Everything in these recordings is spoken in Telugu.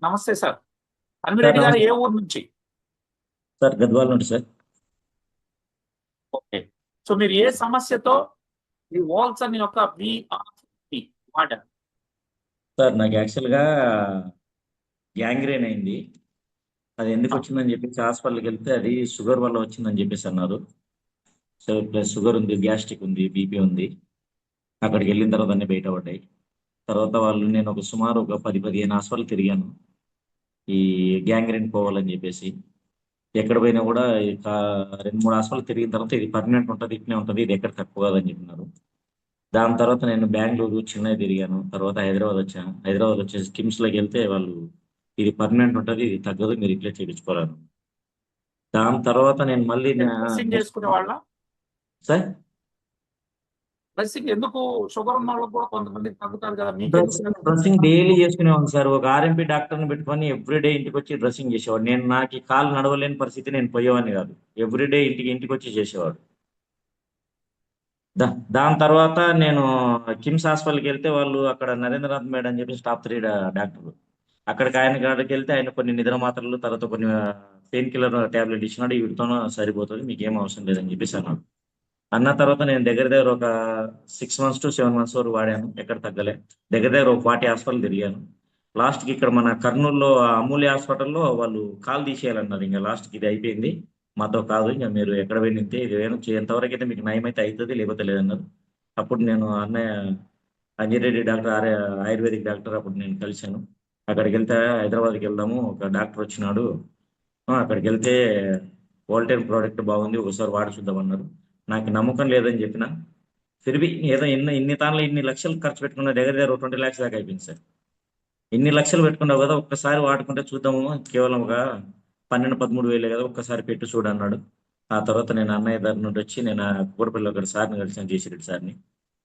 నమస్తే సార్. సార్ అన్విరెడ్డి గారు నమస్తే ఏ ఊరు నుంచి? సార్. గద్వాల నుండి సార్. ఓకే. సో మీరు ఏ సమస్యతో ఈ వాల్సన్ యొక్క విఆర్‌టి వాడారు? సార్ నాకు యాక్చువల్గా గ్యాంగ్రీన్ అయింది. అది ఎందుకు ఆ! వచ్చిందని చెప్పేసి హాస్పిటల్కి వెళ్తే అది షుగర్ వల్ల వచ్చిందని చెప్పేసి అన్నారు. సో ప్లస్ షుగర్ ఉంది, గ్యాస్ట్రిక్ ఉంది, బీపీ ఉంది. అక్కడికి వెళ్ళిన తర్వాత అన్ని బయటపడ్డాయి. తర్వాత నేను ఒక సుమారు ఒక 10-15 హాస్పిటల్ తిరిగాను ఈ గ్యాంగ్రీన్ పోవాలని చెప్పేసి. ఎక్కడ పోయినా కూడా 2-3 హాస్పిటల్ తిరిగిన తర్వాత ఇది పర్మనెంట్ ఉంటుంది, ఇట్నే ఉంటుంది, ఇది ఎక్కడ తక్కువ కాదని చెప్పినారు. దాని తర్వాత నేను బెంగళూరు, చెన్నై తిరిగాను. తర్వాత హైదరాబాద్ వచ్చాను. హైదరాబాద్ వచ్చేసి కిమ్స్లోకి వెళ్తే వాళ్ళు ఇది పర్మనెంట్ ఉంటుంది, ఇది తగ్గదు, మీరు ఇట్లే చేయించుకోవాలి. దాని తర్వాత నేను మళ్ళీ మీరు డ్రెస్సింగ్ చేసుకునేవాళ్ళా? సార్ డ్రెస్సింగ్ ఎందుకు షుగర్ ఉన్నోళ్ళకి కూడా కొంతమందికి తగ్గుతాది కదా! మీకెందుకు డ్రెస్సింగ్ తగ్గలేదు డ్రెస్సింగ్ అలా? డైలీ చేసుకునేవాడిని సార్. ఒక ఆర్ఎంపీ డాక్టర్ని పెట్టుకొని ఎవ్రీడే ఇంటికి వచ్చి డ్రెస్సింగ్ చేసేవాడు. నాకు ఈ కాలు నడవలేని పరిస్థితి, నేను పోయేవాడిని కాదు. ఎవ్రీడే ఇంటికి వచ్చి చేసేవాడు. దాని తర్వాత నేను కిమ్స్ హాస్పిటల్కి వెళ్తే వాళ్ళు అక్కడ నరేంద్రనాథ్ మేడం అని చెప్పి టాప్ 3 డాక్టర్. అక్కడికి ఆయన కాడికి వెళ్తే ఆయన కొన్ని నిద్ర మాత్రలు, తర్వాత కొన్ని పెయిన్ కిల్లర్ టాబ్లెట్ ఇచ్చినాడు. వీటితోనే సరిపోతుంది, మీకు ఏం అవసరం లేదని చెప్పేసి అన్నాడు. అన్న తర్వాత నేను దగ్గర దగ్గర ఒక 6 months to 7 months వరకు వాడాను. ఎక్కడ తగ్గలే. దగ్గర దగ్గర ఒక 40 హాస్పిటల్ తిరిగాను. లాస్ట్కి ఇక్కడ మన కర్నూలులో అమూల్య హాస్పిటల్లో వాళ్ళు కాల్ తీసేయాలన్నారు. ఇంకా లాస్ట్కి ఇది అయిపోయింది, మాతో కాదు, ఇంకా మీరు ఎక్కడ వెళ్ళితే ఇది ఎంతవరకు అయితే మీకు నయం అయితే అవుతుంది, లేకపోతే లేదన్నారు. అప్పుడు నేను అన్నయ్య అంజిరెడ్డి డాక్టర్ ఆయుర్వేదిక్ డాక్టర్ అప్పుడు నేను కలిశాను. అక్కడికి వెళ్తే హైదరాబాద్కి వెళ్దాము, ఒక డాక్టర్ వచ్చినాడు, అక్కడికి వెళ్తే వోల్టైన్ ప్రోడక్ట్ బాగుంది, ఒకసారి వాడి చూద్దామన్నారు. నాకు నమ్మకం లేదని చెప్పిన ఫిర్బి ఏదో ఇన్ని తాన్లు ఇన్ని లక్షలు ఖర్చు పెట్టుకున్న, దగ్గర దగ్గర 20 lakhs దాకా అయిపోయింది సార్. ఇన్ని లక్షలు పెట్టుకున్నావు కదా, ఒక్కసారి వాడుకుంటే చూద్దాము, కేవలం ఒక 12-13 వేలే కదా, ఒక్కసారి పెట్టి చూడన్నాడు. ఆ తర్వాత నేను అన్నయ్య దగ్గర నుండి వచ్చి నేను కూరపల్లి అక్కడ సార్ని కలిసాను, జేసిరెడ్డి సార్ని.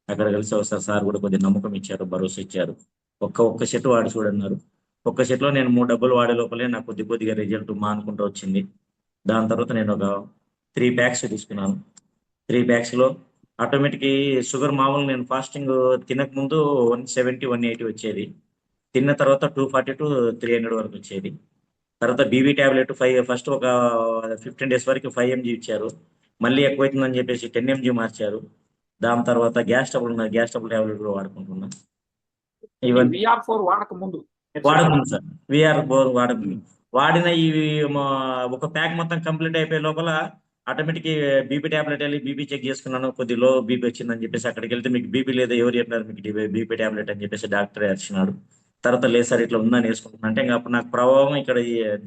అక్కడ కలిసి ఒకసారి సార్ కూడా కొద్దిగా నమ్మకం ఇచ్చారు, భరోసా ఇచ్చారు. ఒక్క సెట్ వాడి చూడన్నారు. ఒక్క సెట్లో నేను 3 డబ్బులు వాడే లోపలే నాకు కొద్దిగా రిజల్ట్ మానుకుంటూ వచ్చింది. దాని తర్వాత నేను ఒక 3 packs తీసుకున్నాను. 3 packs లో ఆటోమేటిక్ షుగర్ మామూలు నేను ఫాస్టింగ్ తినక ముందు 170-180 వచ్చేది. తిన్న తర్వాత 240-300 వరకు వచ్చేది. తర్వాత బీబీ టాబ్లెట్ ఫస్ట్ ఒక 15 days వరకు 5 mg ఇచ్చారు. మళ్ళీ ఎక్కువైతుందని చెప్పేసి 10 mg మార్చారు. దాని తర్వాత గ్యాస్ ట్రబుల్ టాబ్లెట్ కూడా వాడుకుంటున్నా. ఈ ఇవన్నీ విఆర్-4 వాడక ముందు మీరు చెప్పేది. వాడకముందు సార్. విఆర్ 4 వాడకముందు వాడిన ఇవి ఒక ప్యాక్ మొత్తం కంప్లీట్ అయిపోయే లోపల ఆటోమేటిక్ బీపీ టాబ్లెట్ వెళ్ళి బీపీ చెక్ చేసుకున్నాను. కొద్ది లో బీపీ వచ్చిందని చెప్పేసి అక్కడికి వెళ్తే మీకు బీపీ లేదు, ఎవరు చెప్పినారు మీకు బీపీ టాబ్లెట్ అని చెప్పేసి డాక్టర్ వచ్చినాడు. తర్వాత లేదు సార్ ఇట్లా ఉందని వేసుకుంటున్నా అంటే ఇంకా అప్పుడు నాకు ప్రభావం ఇక్కడ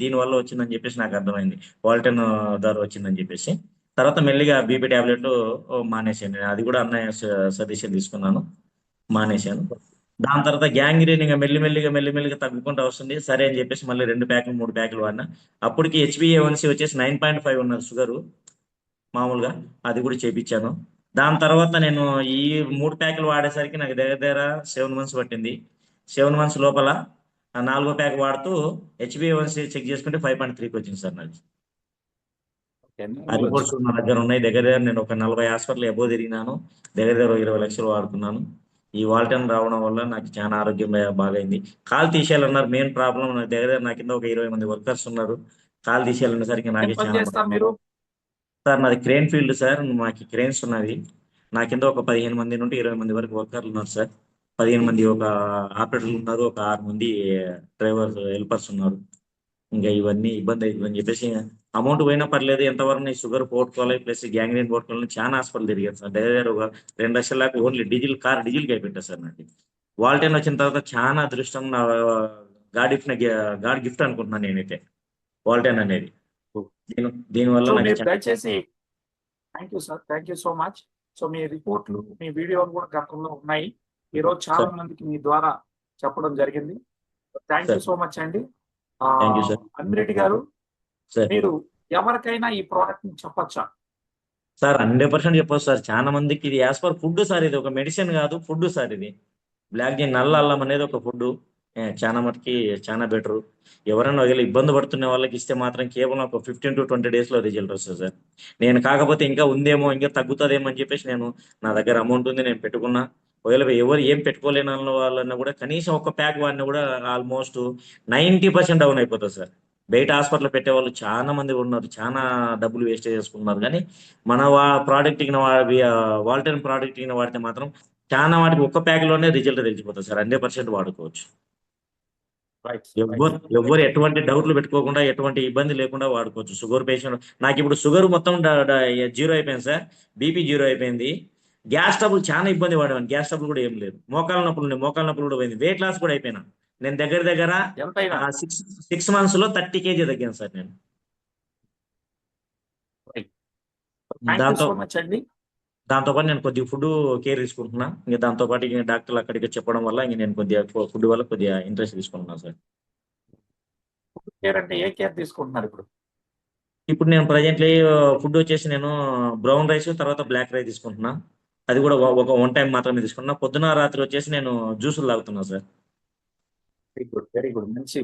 దీని వల్ల వచ్చిందని చెప్పేసి నాకు అర్థమైంది, వాల్టన్ ద్వారా వచ్చిందని చెప్పేసి. తర్వాత మెల్లిగా బీపీ టాబ్లెట్లు మానేసాను. అది కూడా అన్నయ్య సజెషన్ తీసుకున్నాను, మానేశాను. దాని తర్వాత గ్యాంగ్రీన్ ఇంకా మెల్లిమెల్లిగా తగ్గుకుంటూ వస్తుంది. సరే అని చెప్పేసి మళ్ళీ 2 ప్యాకులు 3 ప్యాకులు వాడినా. అప్పటికి HbA1c వచ్చేసి 9.5 ఉన్నది షుగరు మామూలుగా. అది కూడా చేపించాను. దాని తర్వాత నేను ఈ 3 ప్యాకులు వాడేసరికి నాకు దగ్గర దగ్గర 7 months పట్టింది. 7 months లోపల ఆ 4వ ప్యాక్ వాడుతూ HbA1c చెక్ చేసుకుంటే 5.3కి వచ్చింది సార్ నాకు. ఓకే. ఆ రిపోర్ట్స్ నా దగ్గర ఉన్నాయి. దగ్గర దగ్గర నేను ఒక 40 హాస్పిటల్ ఎబో తిరిగినాను. దగ్గర దగ్గర 20 లక్షలు వాడుకున్నాను. ఈ వాల్టన్ రావడం వల్ల నాకు చాలా ఆరోగ్యం బాగైంది. కాలు తీసేయాలన్నారు, మెయిన్ ప్రాబ్లం. నాకు దగ్గర దగ్గర నా కింద ఒక 20 మంది వర్కర్స్ ఉన్నారు. కాలు తీసేయాలనేసరికి ఏం నాకే పని చాలా చేస్తారు మీరు? సార్ నాది క్రేన్ ఫీల్డ్ సార్. మాకు క్రేన్స్ ఉన్నది. నా కింద ఒక 15 మంది నుండి 20 మంది వరకు వర్కర్లు ఉన్నారు సార్. 15 మంది ఒక ఆపరేటర్లు ఉన్నారు, ఒక 6 మంది డ్రైవర్స్ హెల్పర్స్ ఉన్నారు. ఇంకా ఇవన్నీ ఇబ్బంది అవుతుందని చెప్పేసి అమౌంట్ పోయినా పర్లేదు, ఎంతవరకు షుగర్ పోగొట్టుకోవాలి ప్లస్ గ్యాంగ్రీన్ పోగొట్టుకోవాలని చాలా హాస్పిటల్ తిరిగారు సార్. దగ్గర దగ్గర ఒక 2 లక్షల దాకా ఓన్లీ డీజిల్కి అయిపోయింటారు సార్ నాకు. వాల్టైన్ వచ్చిన తర్వాత చాలా అదృష్టం, నా గాడ్ గిఫ్ట్ అనుకుంటున్నాను నేనైతే వాల్టైన్ అనేది. దీనివల్ల సో నాకు మీరు దయచేసి thank you sir. Thank you so much. So మీ రిపోర్ట్లు, మీ వీడియోలు కూడా గతంలో ఉన్నాయి. ఈరోజు చాలా సార్. మందికి మీ ద్వారా చెప్పడం జరిగింది. Thank you sir so much అండి. Thank you sir. అన్మిరెడ్డి గారు, సార్ మీరు ఎవరికైనా ఈ ప్రోడక్ట్ ని చెప్పచ్చా? సార్ 100% చెప్పొచ్చు సార్. చాలా మందికి ఇది యాజ్ పర్ ఫుడ్ సార్. ఇది ఒక మెడిసిన్ కాదు, ఫుడ్ సార్. ఇది బ్లాక్ జీ నల్ల అల్లం అనేది ఒక ఫుడ్. చాలా మటుకి చాలా బెటర్. ఎవరైనా ఒకవేళ ఇబ్బంది పడుతున్న వాళ్ళకి ఇస్తే మాత్రం కేవలం ఒక 15-20 డేస్లో రిజల్ట్ వస్తుంది సార్. నేను కాకపోతే ఇంకా ఉందేమో, ఇంకా తగ్గుతుందేమో అని చెప్పేసి నేను, నా దగ్గర అమౌంట్ ఉంది, నేను పెట్టుకున్నా. ఒకవేళ ఎవరు ఏం పెట్టుకోలేని వాళ్ళని కూడా కనీసం ఒక ప్యాక్ వాడిని కూడా ఆల్మోస్ట్ 90% డౌన్ అయిపోతుంది సార్. బయట హాస్పిటల్ పెట్టే వాళ్ళు చాలా మంది ఉన్నారు, చాలా డబ్బులు వేస్ట్ చేసుకున్నారు. కానీ మన ప్రోడక్ట్ వాల్టర్న్ ప్రోడక్ట్ వాడితే మాత్రం చాలా వాటికి ఒక్క ప్యాక్ లోనే రిజల్ట్ తెలిసిపోతుంది సార్. 100% వాడుకోవచ్చు. రైట్ ఎవ్వరు ఎటువంటి డౌట్లు పెట్టుకోకుండా, ఎటువంటి ఇబ్బంది లేకుండా వాడుకోవచ్చు. షుగర్ పేషెంట్ నాకు ఇప్పుడు షుగర్ మొత్తం జీరో అయిపోయింది సార్. బీపీ జీరో అయిపోయింది. గ్యాస్ ట్రబుల్ చాలా ఇబ్బంది పడేవాడిని. గ్యాస్ ట్రబుల్ కూడా ఏం లేదు. మోకాల నొప్పులు కూడా పోయింది. వెయిట్ లాస్ కూడా అయిపోయినా. నేను దగ్గర ఎంతైనా 6 months లో 30 kg తగ్గాను సార్ నేను. థ్యాంక్ యూ దాంతో సో మచ్ అండి. దాంతోపాటు నేను కొద్దిగా ఫుడ్ కేర్ తీసుకుంటున్నా. ఇంకా దాంతోపాటు ఇంక డాక్టర్లు అక్కడికి చెప్పడం వల్ల ఇంక నేను కొద్దిగా ఫుడ్ వల్ల కొద్దిగా ఇంట్రెస్ట్ తీసుకుంటున్నాను సార్. కేర్ అంటే ఏ కేర్ తీసుకుంటున్నారు ఇప్పుడు? ఇప్పుడు నేను ప్రజెంట్లీ ఫుడ్ వచ్చేసి నేను బ్రౌన్ రైస్ తర్వాత బ్లాక్ రైస్ తీసుకుంటున్నా. అది కూడా ఒక 1 time మాత్రమే తీసుకుంటున్నా. పొద్దున రాత్రి వచ్చేసి నేను జ్యూసులు తాగుతున్నా సార్. వెరీ గుడ్ మంచిది.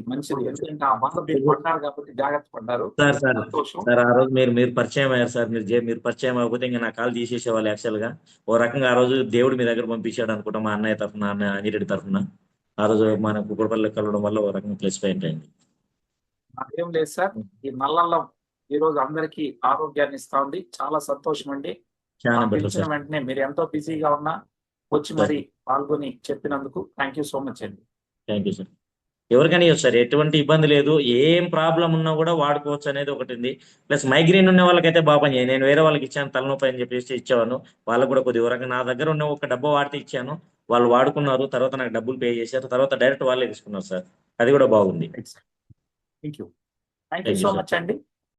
ఎందుకంటే ఆ మందు మీరు పడ్డారు కాబట్టి జాగ్రత్త పడ్డారు. సార్ సంతోషం. సార్ ఆ రోజు మీరు పరిచయం అయ్యారు సార్. మీరు పరిచయం అవ్వకపోతే ఇంకా నా కాల్ తీసేసేవాళ్ళు యాక్చువల్గా. ఓ రకంగా ఆ రోజు దేవుడు మీ దగ్గర పంపించాడు అనుకుంటా, మా అన్నయ్య తరఫున, అంజిరెడ్డి తరఫున. ఆ రోజు మన కుక్కడపల్లి కలవడం వల్ల ఓ రకంగా ప్లస్ పాయింట్ అయింది. అదేం లేదు సార్, ఈ నల్లల్లం ఈ రోజు అందరికీ ఆరోగ్యాన్ని ఇస్తా ఉంది. చాలా సంతోషం అండి. చాలా బెటర్ పిలిచిన సార్. వెంటనే మీరు ఎంతో బిజీగా ఉన్నా వచ్చి మరి పాల్గొని చెప్పినందుకు థ్యాంక్ యూ సో మచ్ అండి. Thank you sir. ఎవరికైనా ఇవ్వచ్చు సార్, ఎటువంటి ఇబ్బంది లేదు. ఏం ప్రాబ్లం ఉన్నా కూడా వాడుకోవచ్చు అనేది ఒకటి ఉంది. ప్లస్ మైగ్రేన్ ఉన్న వాళ్ళకైతే బాగా పని. నేను వేరే వాళ్ళకి ఇచ్చాను తలనొప్పి అని చెప్పేసి ఇచ్చేవాను. వాళ్ళకు కూడా కొద్దిగా రకంగా నా దగ్గర ఉన్న ఒక డబ్బా వాడితే ఇచ్చాను. వాళ్ళు వాడుకున్నారు, తర్వాత నాకు డబ్బులు పే చేశారు, తర్వాత డైరెక్ట్ వాళ్ళే తీసుకున్నారు సార్. అది కూడా బాగుంది. థ్యాంక్ యూ సో మచ్ అండి.